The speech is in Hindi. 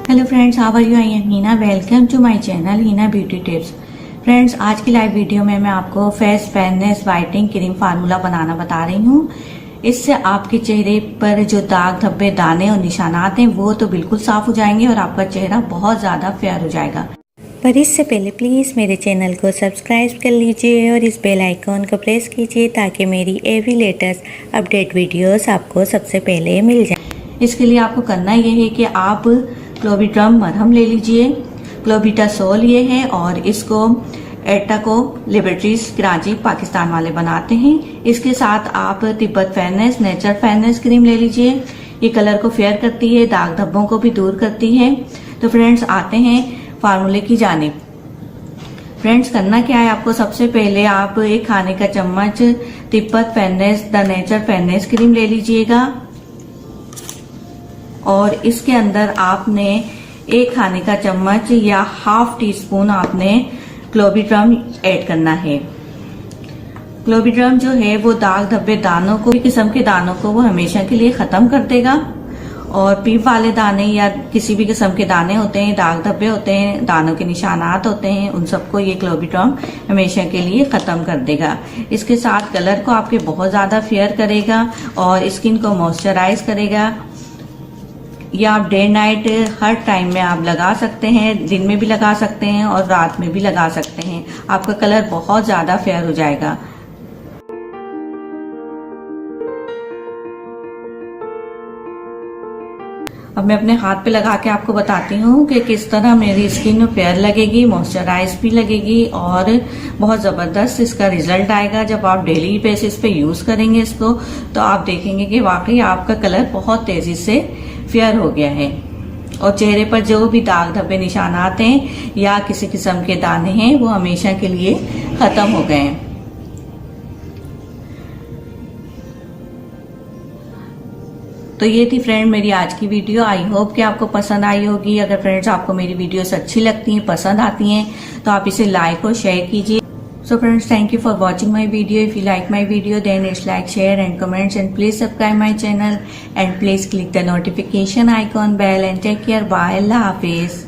Hello friends, how are you? I am Heena. Welcome to my channel Heena beauty tips. Friends, आज की लाइव वीडियो में मैं आपको face fairness whitening cream formula बनाना बता रही हूँ। इससे आपके चेहरे पर जो दाग धब्बे दाने और निशानात हैं वो तो बिल्कुल साफ हो जाएंगे और आपका चेहरा बहुत ज्यादा फेयर हो जाएगा। पर इससे पहले प्लीज मेरे चैनल को सब्सक्राइब कर लीजिए और इस बेल आइकॉन को प्रेस कीजिए ताकि मेरी एवरी लेटेस्ट अपडेट वीडियोस आपको सबसे पहले मिल जाए। इसके लिए आपको करना ये है कि आप क्लोबिट्रम मरहम ले लीजिए। क्लोबिटासोल ये है और इसको एटाको लेबोरेटरीज कराची पाकिस्तान वाले बनाते हैं। इसके साथ आप Tibet fairness nature fairness cream ले लीजिए। ये कलर को फेयर करती है, दाग धब्बों को भी दूर करती है। तो फ्रेंड्स, आते हैं फार्मूले की जानिब। फ्रेंड्स, करना क्या है, आपको सबसे पहले आप एक खाने का चम्मच Tibet fairness the nature fairness cream ले लीजिएगा और इसके अंदर आपने एक खाने का चम्मच या हाफ टी स्पून आपने क्लोबिट्रम ऐड करना है। क्लोबिट्रम जो है वो दाग धब्बे दानों को, किस्म के दानों को वो हमेशा के लिए खत्म कर देगा और पीप वाले दाने या किसी भी किस्म के दाने होते हैं, दाग धब्बे होते हैं, दानों के निशानात होते हैं, उन सबको ये क्लोबिट्रम हमेशा के लिए खत्म कर देगा। इसके साथ कलर को आपके बहुत ज्यादा फेयर करेगा और स्किन को मॉइस्चराइज करेगा। या आप डे नाइट हर टाइम में आप लगा सकते हैं, दिन में भी लगा सकते हैं और रात में भी लगा सकते हैं। आपका कलर बहुत ज्यादा फेयर हो जाएगा। अब मैं अपने हाथ पे लगा के आपको बताती हूँ कि किस तरह मेरी स्किन फेयर लगेगी, मॉइस्चराइज भी लगेगी और बहुत जबरदस्त इसका रिजल्ट आएगा। जब आप डेली बेसिस पे यूज करेंगे इसको तो आप देखेंगे कि वाकई आपका कलर बहुत तेजी से फेयर हो गया है और चेहरे पर जो भी दाग धब्बे निशानात हैं या किसी किस्म के दाने हैं वो हमेशा के लिए खत्म हो गए हैं। तो ये थी फ्रेंड मेरी आज की वीडियो। आई होप कि आपको पसंद आई होगी। अगर फ्रेंड्स आपको मेरी वीडियोस अच्छी लगती हैं, पसंद आती हैं तो आप इसे लाइक और शेयर कीजिए। So friends, thank you for watching my video. If you like my video, then it's like, share and comments and please subscribe my channel and please click the notification icon bell and take care. Bye. Allah Hafiz.